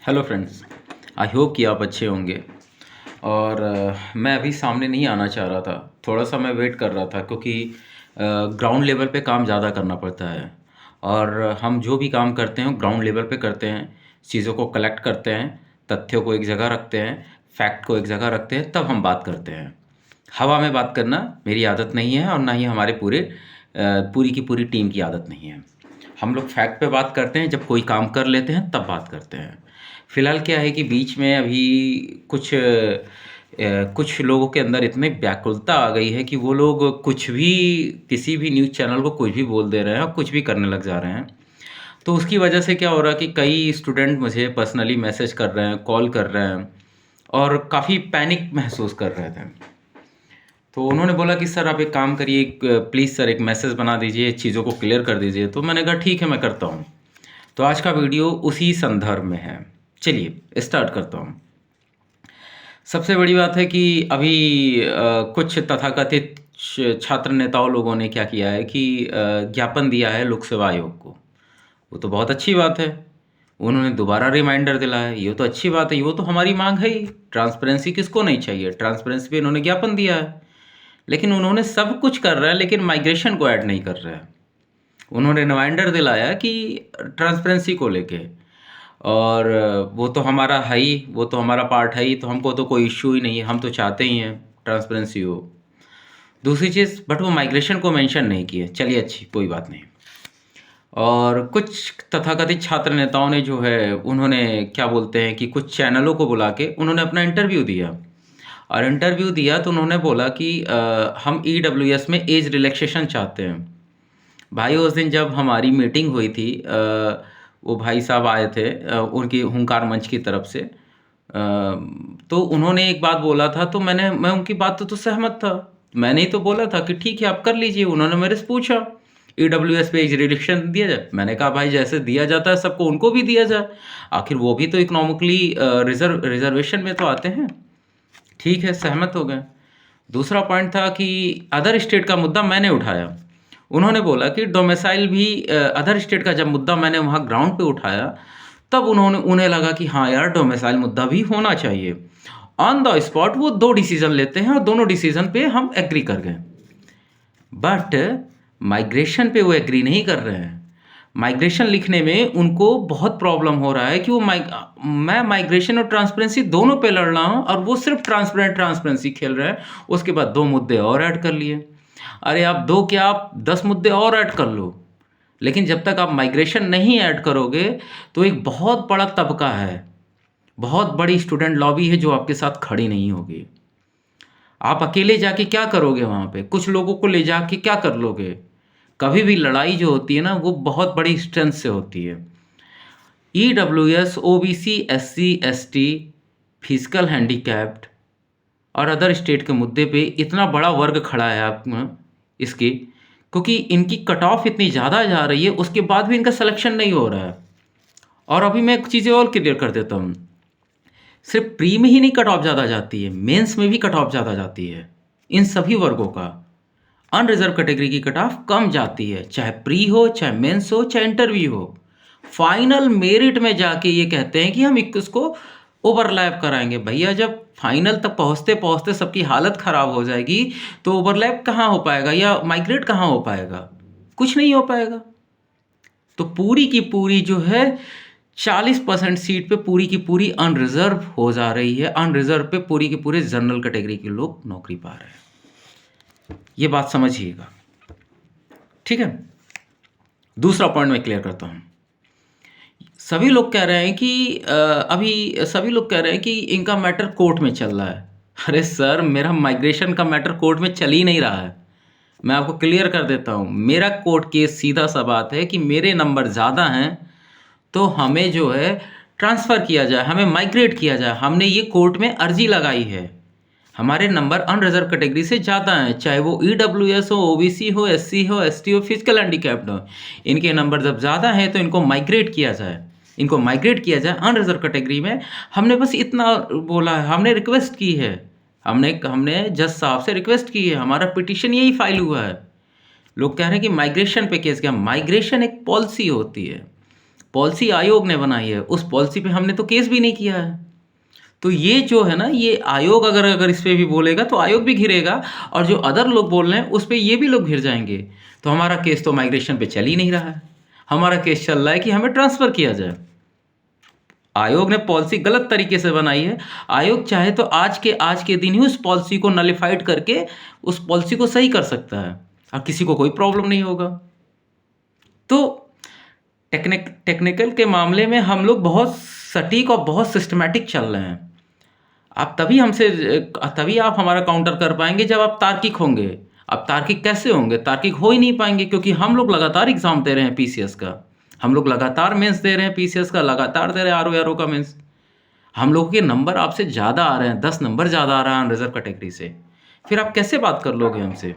Hello friends. I hope कि आप अच्छे होंगे। और मैं अभी सामने नहीं आना चाह रहा था, थोड़ा सा मैं वेट कर रहा था क्योंकि ग्राउंड लेवल पे काम ज़्यादा करना पड़ता है। और हम जो भी काम करते हैं ग्राउंड लेवल पे करते हैं, चीज़ों को कलेक्ट करते हैं, तथ्यों को एक जगह रखते हैं, फैक्ट को एक जगह रखते हैं, तब हम बात करते हैं। हवा में बात करना मेरी आदत नहीं है और ना ही हमारे पूरी की पूरी टीम की आदत नहीं है। हम लोग फैक्ट पे बात करते हैं, जब कोई काम कर लेते हैं तब बात करते हैं। फ़िलहाल क्या है कि बीच में अभी कुछ लोगों के अंदर इतनी व्याकुलता आ गई है कि वो लोग कुछ भी, किसी भी न्यूज़ चैनल को कुछ भी बोल दे रहे हैं और कुछ भी करने लग जा रहे हैं। तो उसकी वजह से क्या हो रहा है कि कई स्टूडेंट मुझे पर्सनली मैसेज कर रहे हैं, कॉल कर रहे हैं और काफ़ी पैनिक महसूस कर रहे थे। तो उन्होंने बोला कि सर आप एक काम करिए, प्लीज़ सर एक मैसेज बना दीजिए, चीज़ों को क्लियर कर दीजिए। तो मैंने कहा ठीक है, मैं करता हूँ। तो आज का वीडियो उसी संदर्भ में है। चलिए स्टार्ट करता हूँ। सबसे बड़ी बात है कि अभी कुछ तथाकथित छात्र नेताओं लोगों ने क्या किया है कि ज्ञापन दिया है लोक सेवा आयोग को। वो तो बहुत अच्छी बात है, उन्होंने दोबारा रिमाइंडर दिलाया, ये तो अच्छी बात है, वो तो हमारी मांग है ही। ट्रांसपेरेंसी किसको नहीं चाहिए, ट्रांसपेरेंसी पे इन्होंने ज्ञापन दिया है। लेकिन उन्होंने सब कुछ कर रहा है, लेकिन माइग्रेशन को ऐड नहीं कर रहा है। उन्होंने रिमाइंडर दिलाया कि ट्रांसपेरेंसी को लेके, और वो तो हमारा है ही, वो तो हमारा पार्ट है ही, तो हमको तो कोई इश्यू ही नहीं है, हम तो चाहते ही हैं ट्रांसपेरेंसी हो। दूसरी चीज़, बट वो माइग्रेशन को मेंशन नहीं किए। चलिए अच्छी, कोई बात नहीं। और कुछ तथाकथित छात्र नेताओं ने जो है, उन्होंने क्या बोलते हैं कि कुछ चैनलों को बुला के उन्होंने अपना इंटरव्यू दिया। और इंटरव्यू दिया तो उन्होंने बोला कि हम EWS में एज रिलैक्सेशन चाहते हैं। भाई उस दिन जब हमारी मीटिंग हुई थी, वो भाई साहब आए थे उनकी हुंकार मंच की तरफ से। तो उन्होंने एक बात बोला था, तो मैं उनकी बात तो सहमत था। मैंने ही तो बोला था कि ठीक है आप कर लीजिए। उन्होंने मेरे से पूछा EWS पे एज रिडक्शन दिया जाए, मैंने कहा भाई जैसे दिया जाता है सबको उनको भी दिया जाए, आखिर वो भी तो इकोनॉमिकली रिजर्वेशन में तो आते हैं। ठीक है, सहमत हो गए। दूसरा पॉइंट था कि अदर स्टेट का मुद्दा मैंने उठाया। उन्होंने बोला कि डोमिसाइल भी, अदर स्टेट का जब मुद्दा मैंने वहाँ ग्राउंड पे उठाया, तब उन्हें लगा कि हाँ यार डोमिसाइल मुद्दा भी होना चाहिए। ऑन द स्पॉट वो 2 डिसीज़न लेते हैं और दोनों डिसीज़न पे हम एग्री कर गए। बट माइग्रेशन पे वो एग्री नहीं कर रहे हैं। माइग्रेशन लिखने में उनको बहुत प्रॉब्लम हो रहा है कि मैं माइग्रेशन और ट्रांसपेरेंसी दोनों पे लड़ रहा हूँ और वो सिर्फ ट्रांसपेरेंसी खेल रहे हैं। उसके बाद 2 मुद्दे और ऐड कर लिए। अरे आप 2 क्या, आप 10 मुद्दे और ऐड कर लो, लेकिन जब तक आप माइग्रेशन नहीं ऐड करोगे तो एक बहुत बड़ा तबका है, बहुत बड़ी स्टूडेंट लॉबी है जो आपके साथ खड़ी नहीं होगी। आप अकेले जाके क्या करोगे वहाँ पे, कुछ लोगों को ले जाके क्या कर लोगे। कभी भी लड़ाई जो होती है ना, वो बहुत बड़ी स्ट्रेंथ से होती है। EWS, OBC, SC, ST, physical handicapped और अदर स्टेट के मुद्दे पे इतना बड़ा वर्ग खड़ा है आप इसकी, क्योंकि इनकी कट ऑफ इतनी ज़्यादा जा रही है, उसके बाद भी इनका सिलेक्शन नहीं हो रहा है। और अभी मैं एक चीज़ें और क्लियर कर देता हूँ, सिर्फ प्री में ही नहीं कट ऑफ ज़्यादा जाती है, मेंस में भी कट ऑफ ज़्यादा जाती है। इन सभी वर्गों का अनरिजर्व कैटेगरी की कट ऑफ कम जाती है, चाहे प्री हो, चाहे मेंस हो, चाहे इंटरव्यू हो। फाइनल मेरिट में जाके ये कहते हैं कि हम इसको ओवरलैप कराएंगे। भैया जब फाइनल तक पहुंचते पहुंचते सबकी हालत ख़राब हो जाएगी तो ओवरलैप कहाँ हो पाएगा या माइग्रेट कहाँ हो पाएगा, कुछ नहीं हो पाएगा। तो पूरी की पूरी जो है 40% सीट पे पूरी की पूरी अनरिजर्व हो जा रही है। अनरिजर्व पे पूरी की पूरे जनरल कैटेगरी के लोग नौकरी पा रहे हैं, ये बात समझिएगा, ठीक है। दूसरा पॉइंट मैं क्लियर करता हूँ। सभी लोग कह रहे हैं कि अभी सभी लोग कह रहे हैं कि इनका मैटर कोर्ट में चल रहा है। अरे सर, मेरा माइग्रेशन का मैटर कोर्ट में चल ही नहीं रहा है। मैं आपको क्लियर कर देता हूँ, मेरा कोर्ट केस सीधा सा बात है कि मेरे नंबर ज़्यादा हैं तो हमें जो है ट्रांसफ़र किया जाए, हमें माइग्रेट किया जाए। हमने ये कोर्ट में अर्जी लगाई है। हमारे नंबर अनरिजर्व कैटेगरी से ज़्यादा हैं, चाहे वो EWS हो, OBC हो, SC हो, ST हो, फिजिकल हैंडीकैप्ड हो। इनके नंबर जब ज़्यादा हैं तो इनको माइग्रेट किया जाए, इनको माइग्रेट किया जाए अनरिजर्व कैटेगरी में। हमने बस इतना बोला है, हमने रिक्वेस्ट की है, हमने जज साहब से रिक्वेस्ट की है, हमारा पिटीशन यही फाइल हुआ है। लोग कह रहे हैं कि माइग्रेशन पे केस किया। माइग्रेशन एक पॉलिसी होती है, पॉलिसी आयोग ने बनाई है, उस पॉलिसी पे हमने तो केस भी नहीं किया है। तो ये जो है ना, ये आयोग अगर अगर इस पे भी बोलेगा तो आयोग भी घिरेगा, और जो अदर लोग बोल रहे हैं उस पे ये भी लोग घिर जाएंगे। तो हमारा केस तो माइग्रेशन पे चल ही नहीं रहा है, हमारा केस चल रहा है कि हमें ट्रांसफ़र किया जाए। आयोग ने पॉलिसी गलत तरीके से बनाई है। आयोग चाहे तो आज के दिन ही उस पॉलिसी को नलिफाइड करके उस पॉलिसी को सही कर सकता है, और किसी को कोई प्रॉब्लम नहीं होगा। तो टेक्निकल के मामले में हम लोग बहुत सटीक और बहुत सिस्टमैटिक चल रहे हैं। आप तभी आप हमारा काउंटर कर पाएंगे जब आप तार्किक होंगे। आप तार्किक कैसे होंगे? तार्किक हो ही नहीं पाएंगे, क्योंकि हम लोग लगातार एग्जाम दे रहे हैं पीसीएस का, हम लोग लगातार मेंस दे रहे हैं पीसीएस का, लगातार दे रहे हैं आरओ का मेंस। हम लोगों के नंबर आपसे ज़्यादा आ रहे हैं, 10 नंबर ज़्यादा आ रहा है रिजर्व कैटेगरी से। फिर आप कैसे बात कर लोगे हमसे?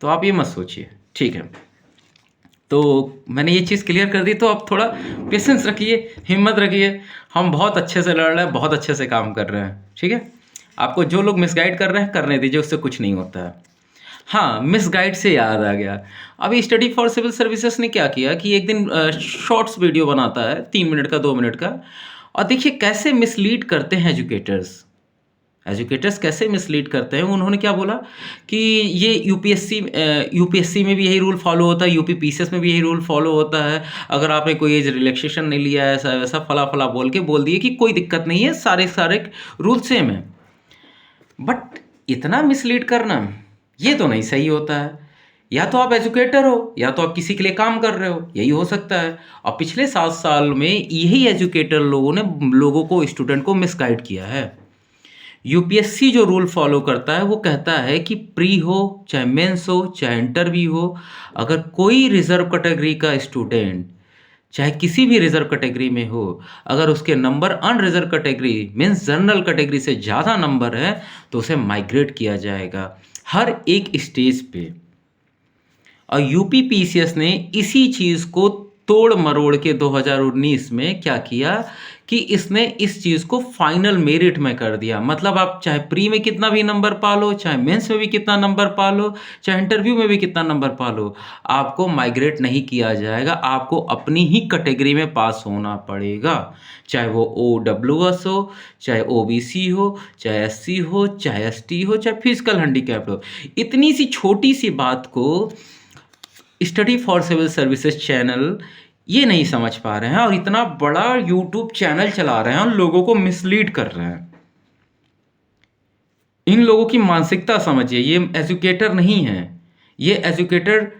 तो आप ये मत सोचिए, ठीक है। तो मैंने ये चीज़ क्लियर कर दी, तो आप थोड़ा पेशेंस रखिए, हिम्मत रखिए। हम बहुत अच्छे से लड़ रहे हैं, बहुत अच्छे से काम कर रहे हैं, ठीक है। आपको जो लोग मिसगाइड कर रहे हैं करने दीजिए, उससे कुछ नहीं होता है। हाँ, मिसगाइड से याद आ गया, अभी स्टडी फॉर सिविल सर्विसेज ने क्या किया कि एक दिन शॉर्ट्स वीडियो बनाता है 3 मिनट का, 2 मिनट का, और देखिए कैसे मिसलीड करते हैं एजुकेटर्स कैसे मिसलीड करते हैं। उन्होंने क्या बोला कि ये यूपीएससी में भी यही रूल फॉलो होता है, यूपी पीसीएस में भी यही रूल फॉलो होता है, अगर आपने कोई एज रिलैक्सेशन नहीं लिया है, ऐसा वैसा फला फला बोल दिए कि कोई दिक्कत नहीं है, सारे रूल सेम है। बट इतना मिसलीड करना ये तो नहीं सही होता है। या तो आप एजुकेटर हो, या तो आप किसी के लिए काम कर रहे हो, यही हो सकता है। और पिछले 7 साल में यही एजुकेटर लोगों ने लोगों को, स्टूडेंट को मिसगाइड किया है। यूपीएससी जो रूल फॉलो करता है वो कहता है कि प्री हो चाहे मेंस हो चाहे इंटरव्यू हो, अगर कोई रिजर्व कैटेगरी का स्टूडेंट चाहे किसी भी रिजर्व कैटेगरी में हो, अगर उसके number unreserved category means general category से ज़्यादा नंबर है तो उसे माइग्रेट किया जाएगा हर एक स्टेज पे। और यूपी पीसीएस ने इसी चीज़ को तोड़ मरोड़ के 2019 में क्या किया कि इसने इस चीज़ को फाइनल मेरिट में कर दिया। मतलब आप चाहे प्री में कितना भी नंबर पा लो, चाहे मेंस में भी कितना नंबर पा लो, चाहे इंटरव्यू में भी कितना नंबर पा लो, आपको माइग्रेट नहीं किया जाएगा। आपको अपनी ही कैटेगरी में पास होना पड़ेगा, चाहे वो OWS हो, चाहे OBC हो, चाहे SC हो, चाहे ST हो, चाहे फिजिकल हैंडीकैप्ड हो। इतनी सी छोटी सी बात को study for civil services channel ये नहीं समझ पा रहे हैं, और इतना बड़ा यूट्यूब चैनल चला रहे हैं और लोगों को मिसलीड कर रहे हैं। इन लोगों की मानसिकता समझिए, ये एजुकेटर नहीं है, ये एजुकेटर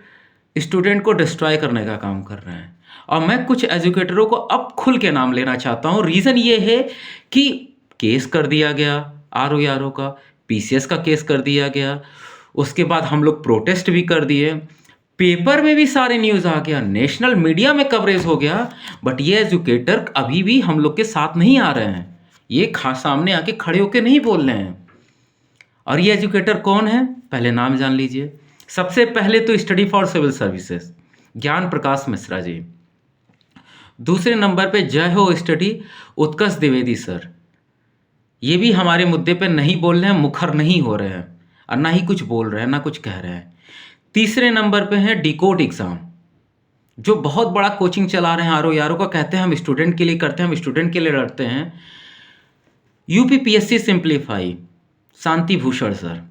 स्टूडेंट को डिस्ट्रॉय करने का काम कर रहे हैं। और मैं कुछ एजुकेटरों को अब खुल के नाम लेना चाहता हूँ। रीज़न ये है कि केस कर दिया गया आरओ का, पीसीएस का केस कर दिया गया, उसके बाद हम लोग प्रोटेस्ट भी कर दिए, पेपर में भी सारे न्यूज़ आ गया, नेशनल मीडिया में कवरेज हो गया, बट ये एजुकेटर अभी भी हम लोग के साथ नहीं आ रहे हैं। ये सामने आके खड़े होके नहीं बोल रहे हैं। और ये एजुकेटर कौन है, पहले नाम जान लीजिए। सबसे पहले तो स्टडी फॉर सिविल सर्विसेज ज्ञान प्रकाश मिश्रा जी। दूसरे नंबर पे जय हो स्टडी उत्कर्ष द्विवेदी सर। ये भी हमारे मुद्दे पे नहीं बोल रहे हैं, मुखर नहीं हो रहे हैं, और ना ही कुछ बोल रहे हैं, ना कुछ कह रहे हैं। तीसरे नंबर पे है डिकोड एग्ज़ाम, जो बहुत बड़ा कोचिंग चला रहे हैं आरओ का, कहते हैं हम स्टूडेंट के लिए करते हैं, हम स्टूडेंट के लिए लड़ते हैं। UPPSC simplify Shanti Bhushan sir.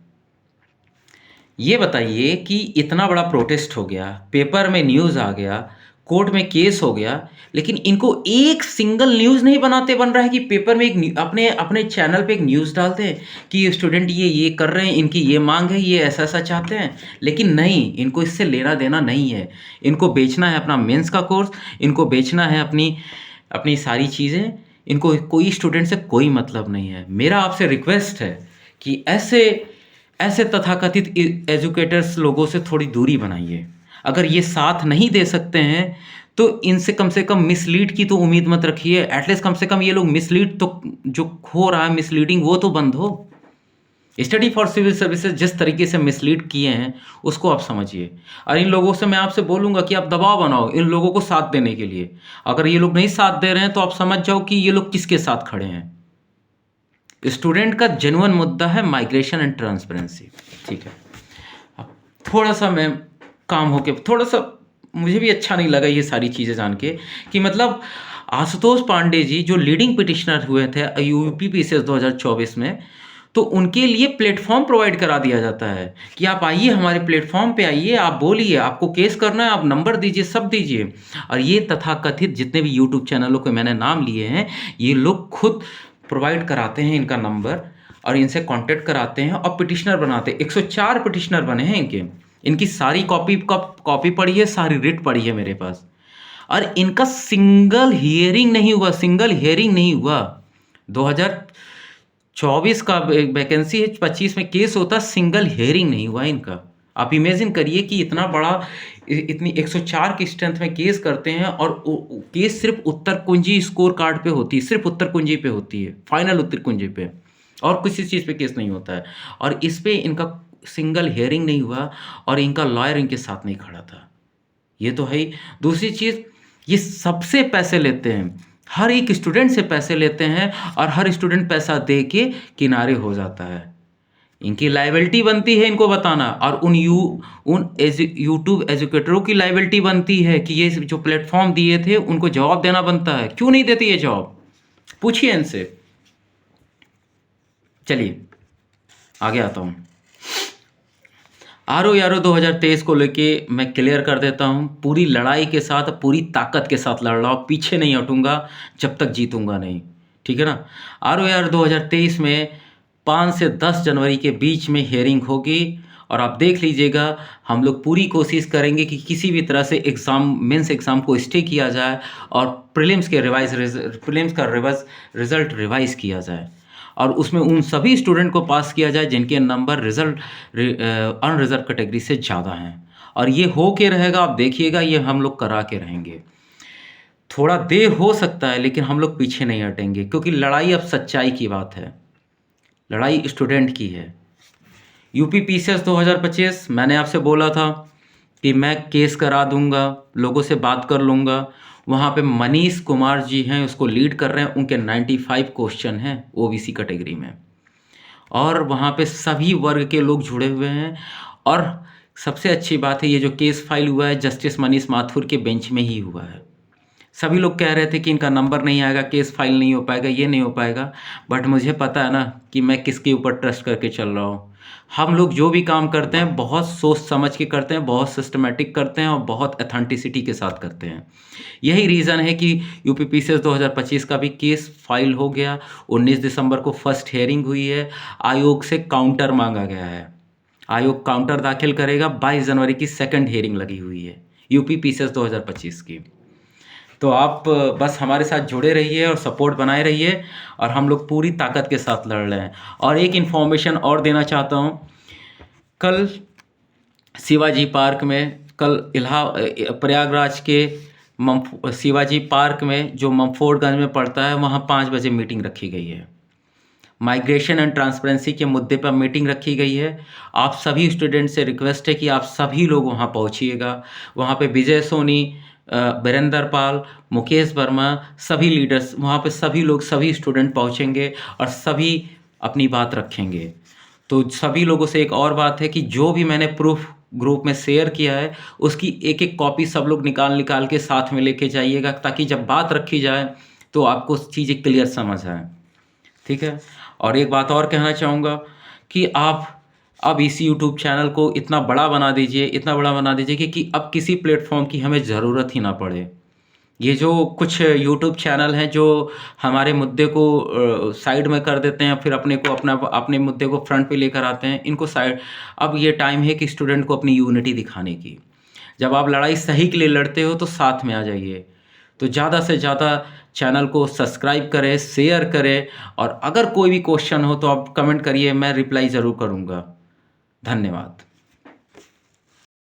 ये बताइए कि इतना बड़ा प्रोटेस्ट हो गया, पेपर में न्यूज़ आ गया, कोर्ट में केस हो गया, लेकिन इनको एक सिंगल न्यूज़ नहीं बन रहा है कि पेपर में एक अपने चैनल पे एक न्यूज़ डालते हैं कि स्टूडेंट ये कर रहे हैं, इनकी ये मांग है, ये ऐसा ऐसा चाहते हैं। लेकिन नहीं, इनको इससे लेना देना नहीं है। इनको बेचना है अपना मेंस का कोर्स, इनको बेचना है अपनी सारी चीज़ें। इनको कोई स्टूडेंट से कोई मतलब नहीं है। मेरा आपसे रिक्वेस्ट है कि ऐसे तथाकथित एजुकेटर्स लोगों से थोड़ी दूरी बनाइए। अगर ये साथ नहीं दे सकते हैं तो इनसे कम से कम मिसलीड की तो उम्मीद मत रखिए। एटलीस्ट कम से कम ये लोग मिसलीड तो, जो हो रहा है मिसलीडिंग, वो तो बंद हो। स्टडी फॉर सिविल सर्विसेज जिस तरीके से मिसलीड किए हैं उसको आप समझिए। और इन लोगों से मैं आपसे बोलूँगा कि आप दबाव बनाओ इन लोगों को साथ देने के लिए। अगर ये लोग नहीं साथ दे रहे हैं तो आप समझ जाओ कि ये लोग किसके साथ खड़े हैं। स्टूडेंट का जेन्युइन मुद्दा है माइग्रेशन एंड ट्रांसपेरेंसी, ठीक है। अब थोड़ा सा मैं काम होके थोड़ा सा मुझे भी अच्छा नहीं लगा ये सारी चीज़ें जान के कि मतलब आशुतोष पांडे जी जो लीडिंग पिटिशनर हुए थे यूपी पीसीएस 2024 में, तो उनके लिए प्लेटफॉर्म प्रोवाइड करा दिया जाता है कि आप आइए हमारे प्लेटफॉर्म पे आइए, आप बोलिए, आपको केस करना है, आप नंबर दीजिए, सब दीजिए। और ये तथाकथित जितने भी यूट्यूब चैनलों के मैंने नाम लिए हैं, ये लोग खुद प्रोवाइड कराते हैं इनका नंबर और इनसे कांटेक्ट कराते हैं और पिटिशनर बनाते हैं। 104 पिटिशनर बने हैं इनके। इनकी सारी कॉपी पड़ी है, सारी रिट पड़ी है मेरे पास। और इनका सिंगल हियरिंग नहीं हुआ। 2024 का वैकेंसी है, 25 में केस होता, सिंगल हियरिंग नहीं हुआ इनका। आप इमेजिन करिए कि इतना बड़ा इतनी 104 की स्ट्रेंथ में केस करते हैं और केस सिर्फ उत्तर कुंजी स्कोर कार्ड पे होती है, सिर्फ उत्तर कुंजी पे होती है, फाइनल उत्तर कुंजी पे, और किसी चीज़ पे केस नहीं होता है। और इस पे इनका सिंगल हियरिंग नहीं हुआ और इनका लॉयर इनके साथ नहीं खड़ा था। ये तो है ही। दूसरी चीज़, ये सबसे पैसे लेते हैं, हर एक स्टूडेंट से पैसे लेते हैं और हर स्टूडेंट पैसा दे के किनारे हो जाता है। इनकी लायबिलिटी बनती है इनको बताना, और उन यूट्यूब एजुकेटरों की लायबिलिटी बनती है कि ये जो प्लेटफॉर्म दिए थे उनको जवाब देना बनता है। क्यों नहीं देती ये जवाब? पूछिए इनसे। चलिए आगे आता हूँ। RO 2023 को लेके मैं क्लियर कर देता हूँ, पूरी लड़ाई के साथ, पूरी ताकत के साथ लड़ रहा हूँ, पीछे नहीं हटूंगा जब तक जीतूंगा नहीं, ठीक है ना। RO 2023 में 5 से 10 जनवरी के बीच में हियरिंग होगी और आप देख लीजिएगा, हम लोग पूरी कोशिश करेंगे कि किसी भी तरह से मेंस एग्ज़ाम को स्टे किया जाए और प्रीलिम्स का रिज़ल्ट रिवाइज़ किया जाए और उसमें उन सभी स्टूडेंट को पास किया जाए जिनके नंबर अनरिजर्व कैटेगरी से ज़्यादा हैं। और ये हो के रहेगा, आप देखिएगा, ये हम लोग करा के रहेंगे। थोड़ा देर हो सकता है लेकिन हम लोग पीछे नहीं हटेंगे, क्योंकि लड़ाई अब सच्चाई की बात है, लड़ाई स्टूडेंट की है। यूपी पीसीएस 2025 मैंने आपसे बोला था कि मैं केस करा दूंगा, लोगों से बात कर लूँगा। वहाँ पे मनीष कुमार जी हैं, उसको लीड कर रहे हैं, उनके 95 क्वेश्चन हैं ओबीसी कैटेगरी में, और वहाँ पे सभी वर्ग के लोग जुड़े हुए हैं। और सबसे अच्छी बात है, ये जो केस फाइल हुआ है जस्टिस मनीष माथुर के बेंच में ही हुआ है। सभी लोग कह रहे थे कि इनका नंबर नहीं आएगा, केस फाइल नहीं हो पाएगा, ये नहीं हो पाएगा, बट मुझे पता है ना कि मैं किसके ऊपर ट्रस्ट करके चल रहा हूँ। हम लोग जो भी काम करते हैं बहुत सोच समझ के करते हैं, बहुत सिस्टमेटिक करते हैं और बहुत अथेंटिसिटी के साथ करते हैं। यही रीज़न है कि यूपी पीसीएस 2025 का भी केस फाइल हो गया। 19 दिसंबर को फर्स्ट हियरिंग हुई है, आयोग से काउंटर मांगा गया है, आयोग काउंटर दाखिल करेगा। 22 जनवरी की सेकंड हियरिंग लगी हुई है यूपी पीसीएस 2025 की। तो आप बस हमारे साथ जुड़े रहिए और सपोर्ट बनाए रहिए, और हम लोग पूरी ताकत के साथ लड़ रहे हैं। और एक इन्फॉर्मेशन और देना चाहता हूँ, कल शिवाजी पार्क में, कल प्रयागराज के शिवाजी पार्क में जो मम्फोर्डगंज में पड़ता है, वहाँ 5 बजे मीटिंग रखी गई है। माइग्रेशन एंड ट्रांसपेरेंसी के मुद्दे पर मीटिंग रखी गई है। आप सभी स्टूडेंट से रिक्वेस्ट है कि आप सभी लोग वहाँ पहुँचिएगा। वहाँ पे विजय सोनी, बीरेंद्र पाल, मुकेश वर्मा, सभी लीडर्स वहाँ पे, सभी लोग, सभी स्टूडेंट पहुँचेंगे और सभी अपनी बात रखेंगे। तो सभी लोगों से एक और बात है कि जो भी मैंने प्रूफ ग्रुप में शेयर किया है उसकी एक एक कॉपी सब लोग निकाल के साथ में लेके जाइएगा, ताकि जब बात रखी जाए तो आपको चीज़ें क्लियर समझ आए, ठीक है। और एक बात और कहना चाहूँगा कि आप अब इस यूट्यूब चैनल को इतना बड़ा बना दीजिए, इतना बड़ा बना दीजिए कि अब किसी प्लेटफॉर्म की हमें ज़रूरत ही ना पड़े। ये जो कुछ यूट्यूब चैनल हैं जो हमारे मुद्दे को साइड में कर देते हैं, फिर अपने मुद्दे को फ्रंट पे लेकर आते हैं, इनको साइड। अब ये टाइम है कि स्टूडेंट को अपनी यूनिटी दिखाने की। जब आप लड़ाई सही के लिए लड़ते हो तो साथ में आ जाइए। तो ज़्यादा से ज़्यादा चैनल को सब्सक्राइब करें, शेयर करें, और अगर कोई भी क्वेश्चन हो तो आप कमेंट करिए, मैं रिप्लाई ज़रूर करूँगा। धन्यवाद।